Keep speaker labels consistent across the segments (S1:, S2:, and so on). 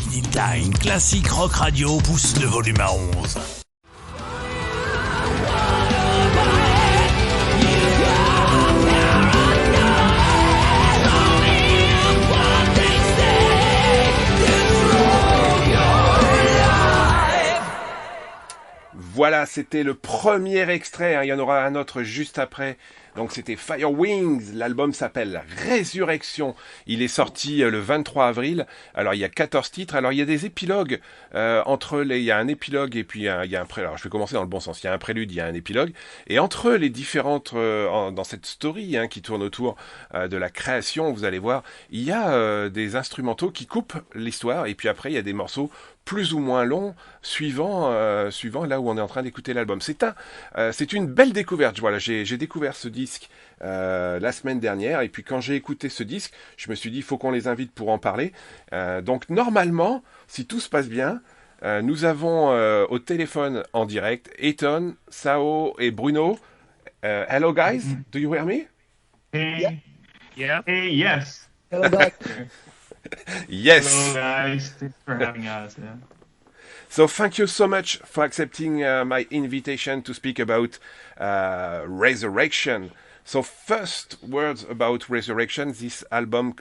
S1: Vinyltime, classique rock radio pousse le volume à 11.
S2: Voilà, c'était le premier extrait, hein. Il y en aura un autre juste après. Donc c'était FireWing, l'album s'appelle Résurrection. Il est sorti le 23 avril. Alors il y a 14 titres. Alors il y a des épilogues il y a un épilogue et puis il y a un prélude. Alors je vais commencer dans le bon sens. Il y a un prélude, il y a un épilogue. Et entre les différentes, dans cette story qui tourne autour de la création, vous allez voir, il y a des instrumentaux qui coupent l'histoire. Et puis après il y a des morceaux plus ou moins longs, suivant là où on est en train d'écouter l'album. C'est une belle découverte. Voilà, j'ai découvert ce disque la semaine dernière, et puis quand j'ai écouté ce disque, je me suis dit, il faut qu'on les invite pour en parler. Donc normalement, si tout se passe bien, nous avons au téléphone en direct Airton, Sao et Bruno. Hello guys, do you hear me?
S3: Hey, yeah. Hey, yes.
S4: Hello, guys.
S2: Yes.
S3: Hello, guys. Thanks for having us. Yeah.
S2: So thank you so much for accepting my invitation to speak about Resurrection. So first words about Resurrection. This album,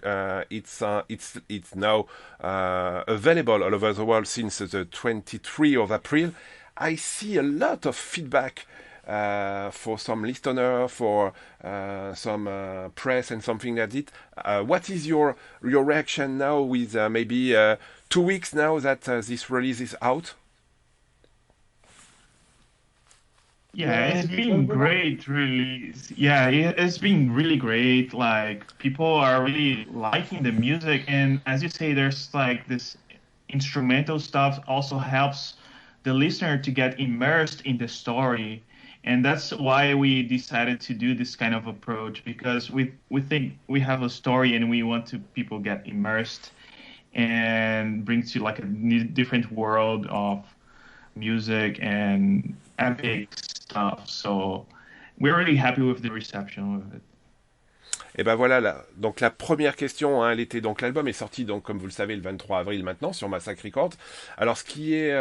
S2: it's now available all over the world since the 23 of April. I see a lot of feedback for some listener, for some press and something like that. What is your reaction now with maybe 2 weeks now that this release is out?
S3: Yeah, it's been great, really. Yeah, it's been really great. Like, people are really liking the music, and as you say, there's like this instrumental stuff also helps the listener to get immersed in the story. And that's why we decided to do this kind of approach, because we think we have a story and we want to people get immersed and bring to like a different world of music and epic stuff. So we're really happy with the reception of it.
S2: Et ben voilà, donc la première question, elle était donc l'album est sorti donc comme vous le savez le 23 avril maintenant sur Massacre Records. Alors ce qui est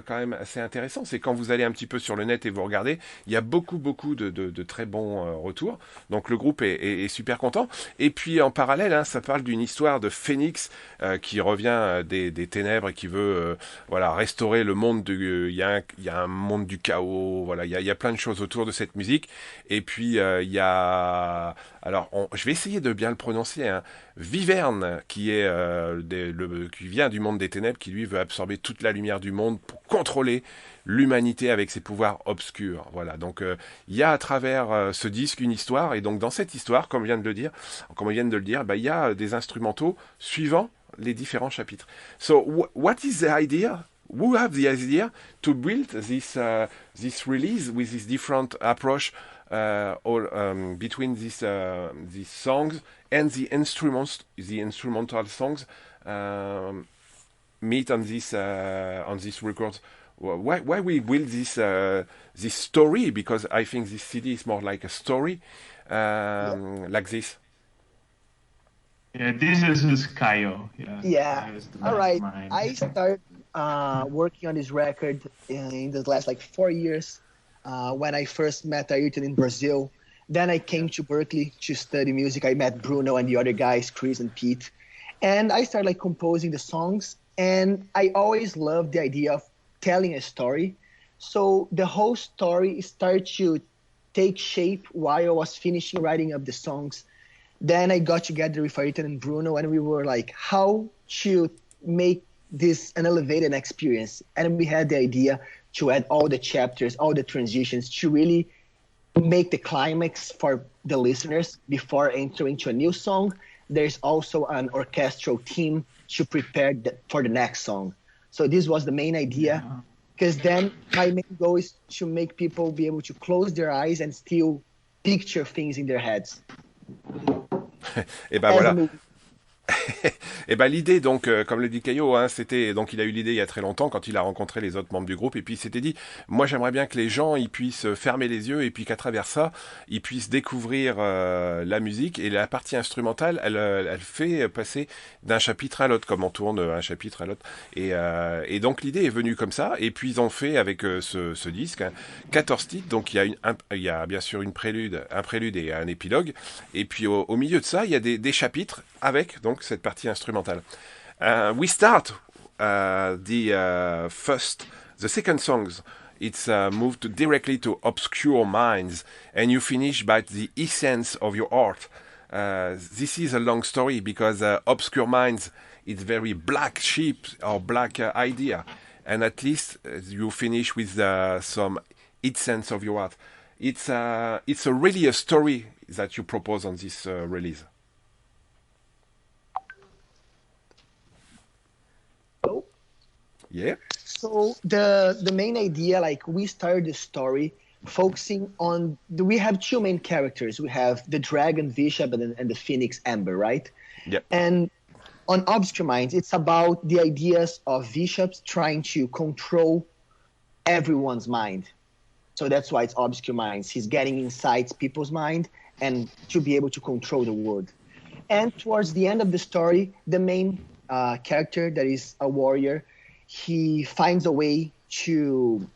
S2: quand même assez intéressant, c'est quand vous allez un petit peu sur le net et vous regardez, il y a beaucoup de très bons retours. Donc le groupe est super content. Et puis en parallèle, ça parle d'une histoire de Phénix qui revient des ténèbres et qui veut restaurer le monde il y a un monde du chaos. Voilà, il y a plein de choses autour de cette musique. Et puis il y a je vais essayer de bien le prononcer, Viverne, qui vient du monde des ténèbres, qui lui veut absorber toute la lumière du monde pour contrôler l'humanité avec ses pouvoirs obscurs. Voilà, donc il y a à travers ce disque une histoire, et donc dans cette histoire, comme on vient de le dire, il y a des instrumentaux suivant les différents chapitres. So, what is the idea? Who have the idea to build this release with this different approach between these songs and the instrumental songs meet on this record? Why we build this story? Because I think this CD is more like a story, like this.
S3: Yeah, this is Caio.
S4: Yeah. All right.
S3: Mind.
S4: I started working on this record in the last 4 years when I first met Airton in Brazil. Then I came to Berkeley to study music. I met Bruno and the other guys, Chris and Pete. And I started composing the songs. And I always loved the idea of telling a story. So the whole story started to take shape while I was finishing writing up the songs. Then I got together with Airton and Bruno, and we were like, how to make this an elevated experience. And we had the idea to add all the chapters, all the transitions, to really make the climax for the listeners before entering to a new song. There's also an orchestral team to prepare for the next song. So this was the main idea, because then my main goal is to make people be able to close their eyes and still picture things in their heads.
S2: Et ben voilà. Et ben l'idée donc comme le dit Caio, hein, c'était donc il a eu l'idée il y a très longtemps quand il a rencontré les autres membres du groupe et puis il s'était dit moi j'aimerais bien que les gens ils puissent fermer les yeux et puis qu'à travers ça ils puissent découvrir la musique et la partie instrumentale elle fait passer d'un chapitre à l'autre comme on tourne un chapitre à l'autre et donc l'idée est venue comme ça et puis ils ont fait avec ce disque hein, 14 titres donc il y a bien sûr un prélude et un épilogue et puis au milieu de ça il y a des chapitres avec donc cette partie instrumentale. We start the second songs. It's moved directly to obscure minds, and you finish by the essence of your art. This is a long story because obscure minds it's very black sheep or black idea, and at least you finish with some essence of your art. It's really a story that you propose on this release. Yeah.
S4: So the main idea, like we started the story focusing on we have two main characters. We have the dragon Bishop and the phoenix Amber, right?
S2: Yep.
S4: And on Obscure Minds, it's about the ideas of bishops trying to control everyone's mind. So that's why it's Obscure Minds. He's getting inside people's mind and to be able to control the world. And towards the end of the story, the main character that is a warrior, he finds a way to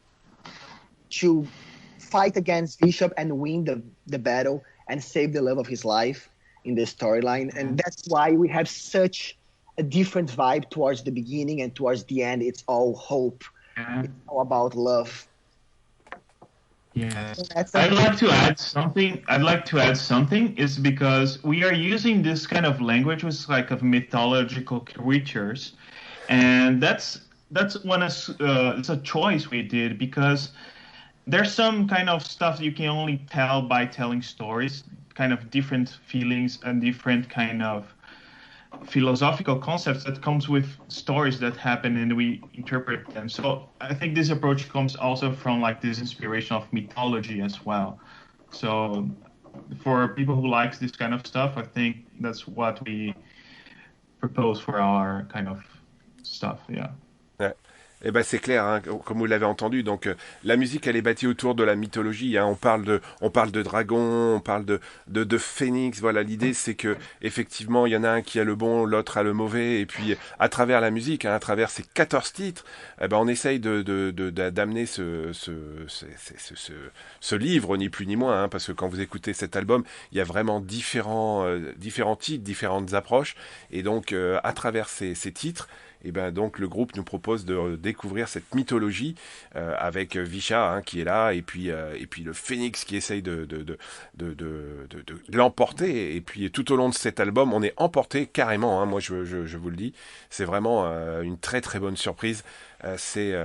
S4: fight against Bishop and win the battle and save the love of his life in the storyline. And that's why we have such a different vibe towards the beginning and towards the end. It's all hope. It's all about love.
S3: Yeah,
S4: So
S3: I'd like to add something is because we are using this kind of language with like of mythological creatures, and that's one it's a choice we did because there's some kind of stuff you can only tell by telling stories, kind of different feelings and different kind of philosophical concepts that comes with stories that happen and we interpret them. So I think this approach comes also from like this inspiration of mythology as well. So for people who likes this kind of stuff, I think that's what we propose for our kind of stuff. Yeah.
S2: Ouais. Eh ben c'est clair, hein, comme vous l'avez entendu. Donc la musique, elle est bâtie autour de la mythologie. Hein. On parle de dragons, on parle de phénix. Voilà, l'idée c'est que effectivement, il y en a un qui a le bon, l'autre a le mauvais. Et puis à travers la musique, hein, à travers ces 14 titres, eh ben on essaye d'amener ce livre, ni plus ni moins, hein, parce que quand vous écoutez cet album, il y a vraiment différents titres, différentes approches. Et donc à travers ces titres. Et ben donc le groupe nous propose de découvrir cette mythologie avec Visha hein, qui est là et puis le phénix qui essaye de l'emporter et puis tout au long de cet album on est emporté carrément hein, moi je vous le dis c'est vraiment une très très bonne surprise c'est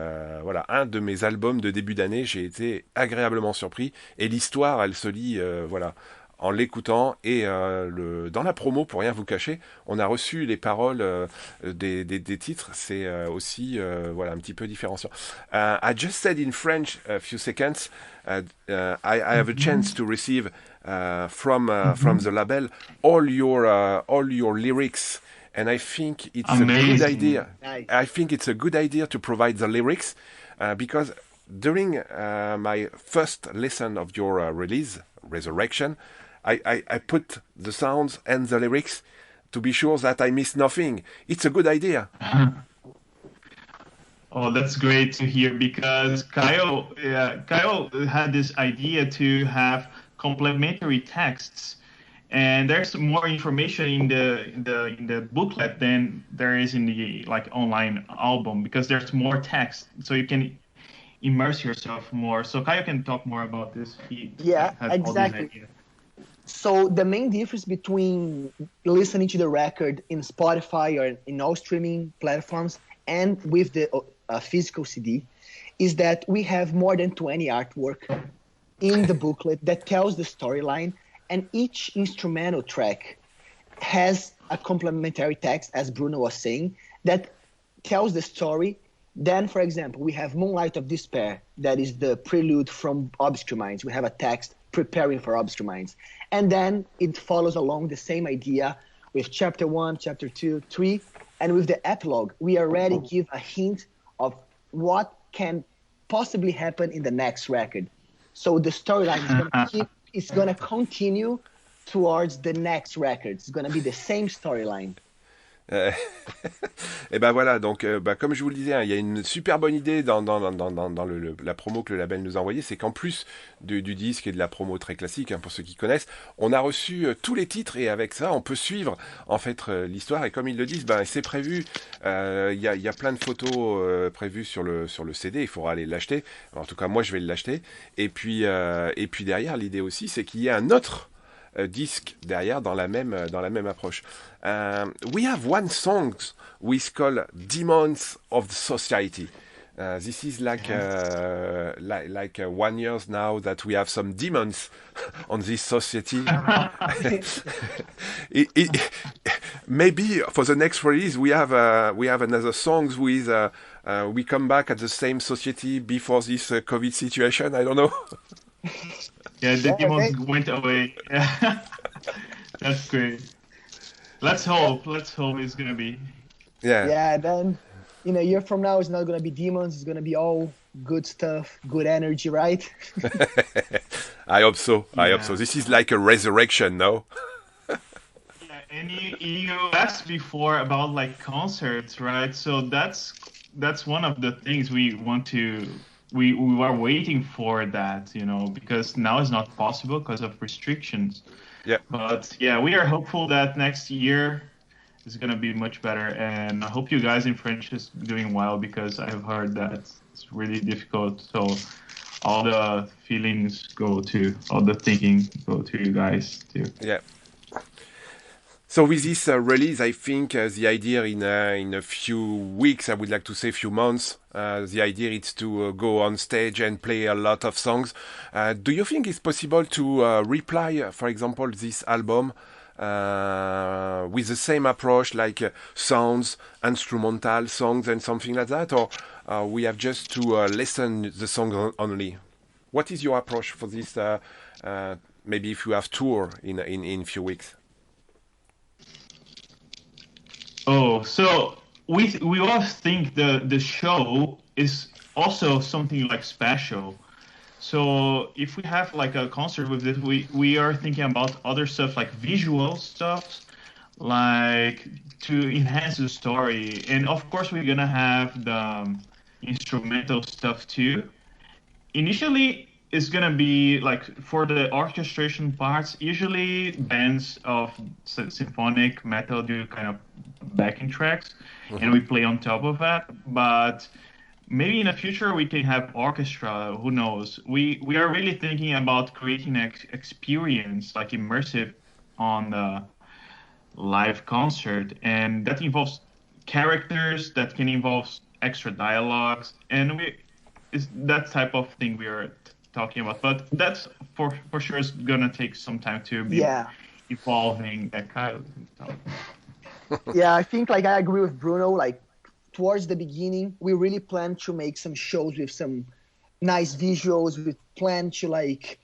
S2: voilà un de mes albums de début d'année j'ai été agréablement surpris et l'histoire elle se lit voilà en l'écoutant et dans la promo pour rien vous cacher on a reçu les paroles des titres c'est aussi voilà un petit peu différenciant I just said in French a few seconds I have a chance to receive from the label all your lyrics and I think it's
S3: Amazing.
S2: A good idea
S4: Nice.
S2: I think it's a good idea to provide the lyrics because during my first listen of your release Resurrection I put the sounds and the lyrics to be sure that I miss nothing. It's a good idea.
S3: Oh, that's great to hear because Caio had this idea to have complementary texts, and there's more information in the booklet than there is in the like online album because there's more text, so you can immerse yourself more. So Caio can talk more about this. He has
S4: exactly.
S3: all these ideas.
S4: So the main difference between listening to the record in Spotify or in all streaming platforms and with the physical CD is that we have more than 20 artwork in the booklet that tells the storyline, and each instrumental track has a complementary text, as Bruno was saying, that tells the story. Then, for example, we have Moonlight of Despair, that is the prelude from Obscure Minds. We have a text preparing for Obscure Minds. And then it follows along the same idea with chapter 1, chapter 2, 3, and with the epilogue, we already give a hint of what can possibly happen in the next record. So the storyline is going to continue towards the next record. It's going to be the same storyline.
S2: Et ben voilà, donc comme je vous le disais, hein, il y a une super bonne idée dans la promo que le label nous a envoyée, c'est qu'en plus du disque et de la promo très classique, hein, pour ceux qui connaissent, on a reçu tous les titres et avec ça, on peut suivre en fait l'histoire. Et comme ils le disent, c'est prévu. Il y a plein de photos prévues sur le CD. Il faudra aller l'acheter. En tout cas, moi, je vais l'acheter. Et puis derrière, l'idée aussi, c'est qu'il y ait un autre disque derrière dans la même approche. We have one song which called Demons of the Society. This is like 1 year now that we have some demons on this society. Maybe for the next release we have another songs with we come back at the same society before this COVID situation. I don't know.
S3: Yeah, the demons went away. That's great. Let's hope it's gonna be.
S4: Yeah, then in a year from now it's not gonna be demons, it's gonna be all good stuff, good energy, right?
S2: I hope so. This is like a resurrection, no?
S3: Yeah, and you asked before about like concerts, right? So that's one of the things we want to. We are waiting for that, because now it's not possible because of restrictions.
S2: Yeah.
S3: But yeah, we are hopeful that next year is going to be much better. And I hope you guys in French is doing well, because I've heard that it's really difficult. So all the feelings all the thinking go to you guys too.
S2: Yeah. So with this release, I think the idea in a few weeks, I would like to say few months, the idea is to go on stage and play a lot of songs. Do you think it's possible to reply, for example, this album with the same approach, like sounds, instrumental songs and something like that? Or we have just to listen the song only? What is your approach for this, maybe if you have tour in few weeks?
S3: Oh, so we all think the show is also something like special. So if we have like a concert with this, we are thinking about other stuff like visual stuff, like to enhance the story. And of course we're gonna have the instrumental stuff too. Initially, it's gonna be like for the orchestration parts. Usually, bands of symphonic metal do kind of backing tracks, and we play on top of that. But maybe in the future we can have orchestra. Who knows? We are really thinking about creating an experience like immersive on the live concert, and that involves characters, that can involve extra dialogues, and it's that type of thing we are talking about. But that's for sure is gonna take some time to be evolving. That kind of
S4: Yeah, I think like I agree with Bruno. Like towards the beginning, we really plan to make some shows with some nice visuals. We plan to like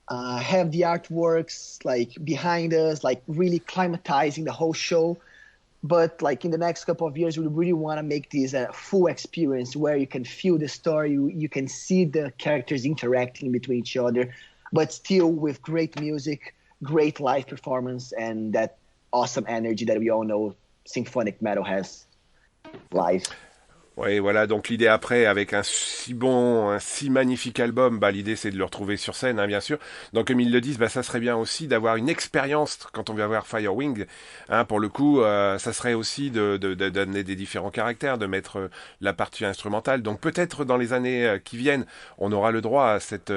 S4: have the artworks like behind us, like really climatizing the whole show. But like in the next couple of years, we really want to make this a full experience where you can feel the story, you can see the characters interacting between each other, but still with great music, great live performance, and that awesome energy that we all know symphonic metal has live.
S2: Oui, voilà, donc l'idée après, avec un si magnifique album, l'idée c'est de le retrouver sur scène, hein, bien sûr. Donc comme ils le disent, ça serait bien aussi d'avoir une expérience quand on vient voir FireWing. Hein, pour le coup, ça serait aussi de donner des différents caractères, de mettre la partie instrumentale. Donc peut-être dans les années qui viennent, on aura le droit à cette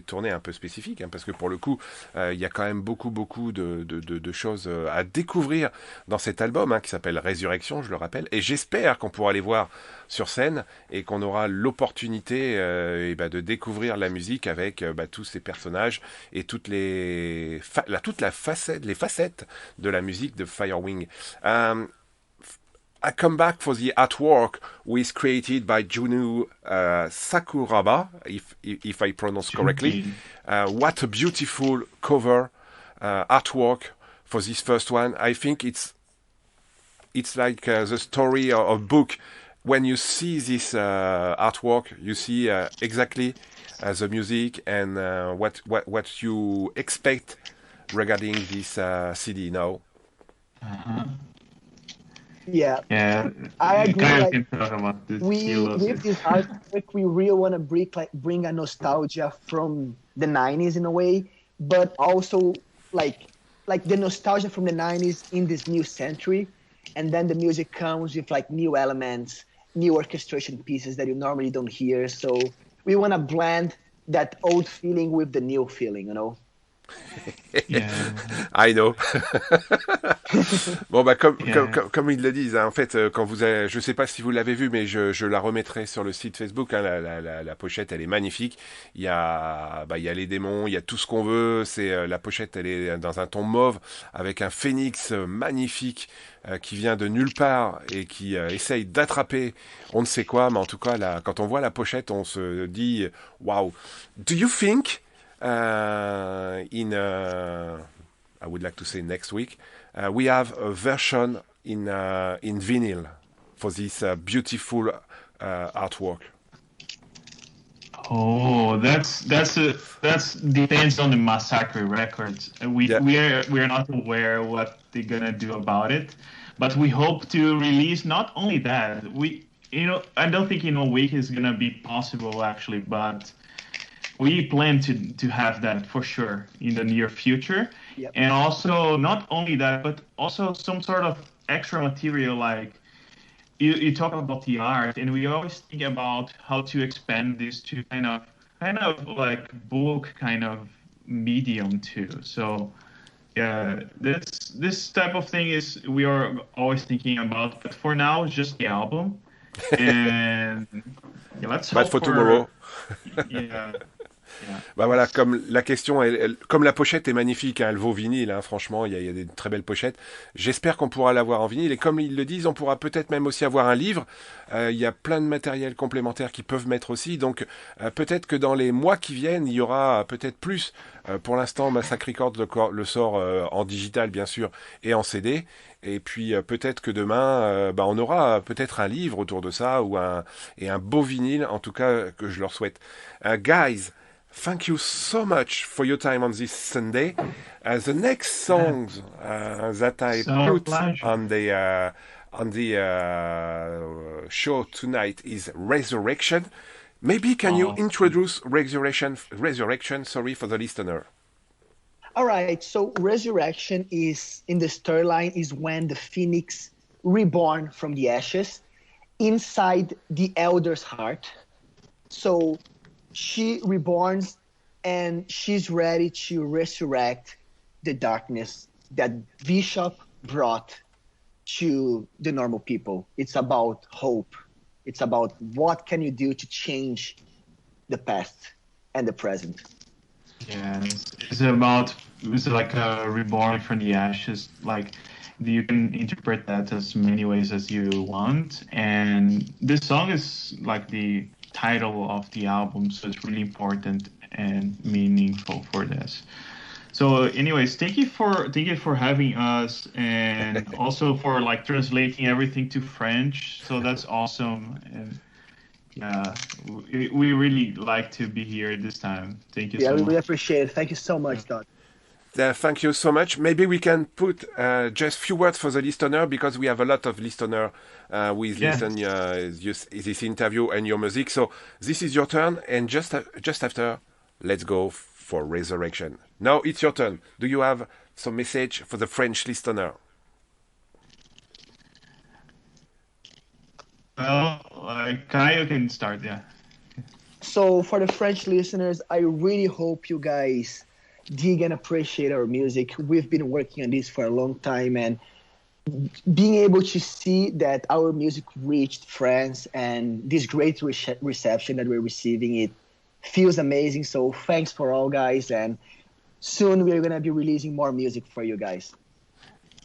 S2: tournée un peu spécifique, hein, parce que pour le coup, il y a quand même beaucoup de choses à découvrir dans cet album, hein, qui s'appelle Résurrection, je le rappelle. Et j'espère qu'on pourra aller voir sur scène et qu'on aura l'opportunité de découvrir la musique avec tous ces personnages et toutes les facettes de la musique de FireWing. I come back for the artwork was created by Juno Sakuraba, if I pronounce correctly. What a beautiful cover artwork for this first one. I think it's like the story of a book. When you see this artwork, you see exactly the music and what you expect regarding this CD now.
S4: Yeah,
S3: Yeah,
S4: I agree.
S3: Caio
S4: Like,
S3: can talk about this. He
S4: we
S3: loves
S4: with
S3: it.
S4: this artwork, we really want to bring a nostalgia from the '90s in a way, but also like the nostalgia from the '90s in this new century, and then the music comes with like new elements, new orchestration pieces that you normally don't hear. So we want to blend that old feeling with the new feeling, you know.
S3: Yeah.
S2: I know. Bon, bah,
S3: Yeah.
S2: comme ils le disent, hein, en fait, quand vous avez, je sais pas si vous l'avez vu, mais je la remettrai sur le site Facebook, hein, la pochette, elle est magnifique. Il y a les démons, il y a tout ce qu'on veut. La pochette, elle est dans un ton mauve, avec un phénix magnifique, qui vient de nulle part et qui essaye d'attraper on ne sait quoi, mais en tout cas, quand on voit la pochette, on se dit, wow. Do you think, I would like to say next week, we have a version in vinyl for this beautiful artwork?
S3: Oh, that's depends on the Massacre Records. We're not aware what they're gonna do about it, but we hope to release not only that. I don't think in a week is gonna be possible actually, but we plan to have that for sure in the near future.
S4: Yep.
S3: And also not only that, but also some sort of extra material like you talk about the art, and we always think about how to expand this to kind of like book kind of medium too. So yeah, this type of thing is we are always thinking about. But for now, it's just the album, and yeah, let's
S2: But
S3: hope
S2: for tomorrow.
S3: Yeah. Yeah.
S2: Bah voilà, comme la question, comme la pochette est magnifique, hein, elle vaut vinyle, hein, franchement, il y a des très belles pochettes. J'espère qu'on pourra l'avoir en vinyle, et comme ils le disent, on pourra peut-être même aussi avoir un livre. Il y a plein de matériel complémentaire qui peuvent mettre aussi, donc peut-être que dans les mois qui viennent, il y aura peut-être plus. Pour l'instant, Massacre Records le sort en digital, bien sûr, et en CD. Et puis peut-être que demain, on aura peut-être un livre autour de ça, et un beau vinyle, en tout cas, que je leur souhaite. Guys, thank you so much for your time on this Sunday. The next songs that I put on the show tonight is Resurrection. Maybe can you introduce Resurrection, for the listener?
S4: All right, so resurrection is in the storyline is when the phoenix reborn from the ashes inside the elder's heart. So she reborns and she's ready to resurrect the darkness that Bishop brought to the normal people. It's about hope. It's about what can you do to change the past and the present.
S3: Yeah, it's like a reborn from the ashes. Like you can interpret that as many ways as you want. And this song is like the title of the album, so it's really important and meaningful for this. So anyways, thank you for having us, and also for like translating everything to French. So that's awesome. And yeah, we really like to be here this time. Thank you so much.
S4: Yeah, we really appreciate it. Thank you so much, Todd.
S2: Thank you so much. Maybe we can put just few words for the listener, because we have a lot of listener listen this interview and your music. So this is your turn, and just after, let's go for Resurrection. Now it's your turn. Do you have some message for the French listener?
S3: Well, Caio can start, yeah.
S4: So for the French listeners, I really hope you guys dig and appreciate our music. We've been working on this for a long time, and being able to see that our music reached France and this great reception that we're receiving, it feels amazing. So thanks for all, guys, and soon we're going to be releasing more music for you guys.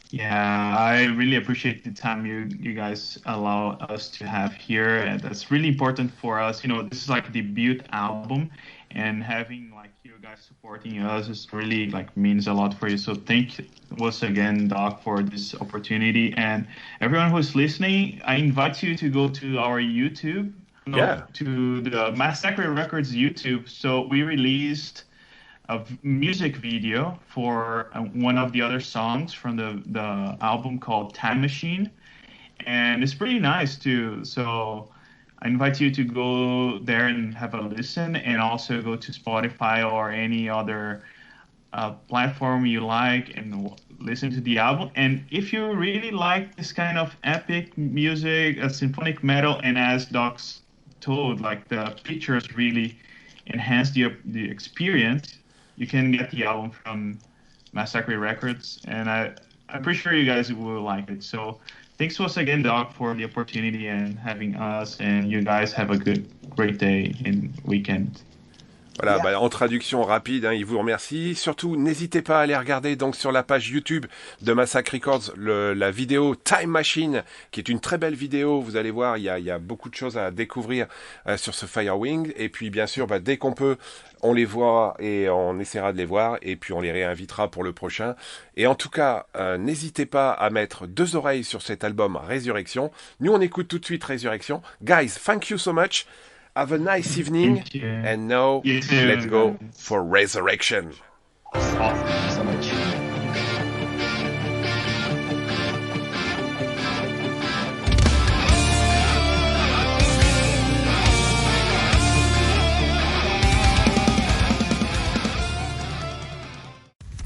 S3: Yeah, I really appreciate the time you guys allow us to have here, and that's really important for us. You know, this is like a debut album, and having like you guys supporting us is really like means a lot for you. So thank you once again, Doc, for this opportunity. And everyone who's listening, I invite you to go to our YouTube, to the Massacre Records YouTube. So we released a music video for one of the other songs from the album called Time Machine, and it's pretty nice too. So I invite you to go there and have a listen, and also go to Spotify or any other platform you like and listen to the album. And if you really like this kind of epic music, symphonic metal, and as Doc's told, like the pictures really enhance the experience, you can get the album from Massacre Records, and I'm pretty sure you guys will like it. So thanks once again, Doc, for the opportunity and having us, and you guys have a great day and weekend.
S2: Voilà, en traduction rapide, il vous remercie. Surtout, n'hésitez pas à aller regarder donc sur la page YouTube de Massacre Records la vidéo Time Machine, qui est une très belle vidéo. Vous allez voir, il y a beaucoup de choses à découvrir sur ce FireWing. Et puis, bien sûr, dès qu'on peut, on les voit et on essaiera de les voir. Et puis, on les réinvitera pour le prochain. Et en tout cas, n'hésitez pas à mettre 2 oreilles sur cet album Résurrection. Nous, on écoute tout de suite Résurrection. Guys, thank you so much. Have a nice evening, and now let's go for Resurrection.
S4: Awesome. Thank you so much.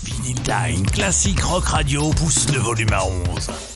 S1: Vinyltime, classique rock radio pousse le volume à 11.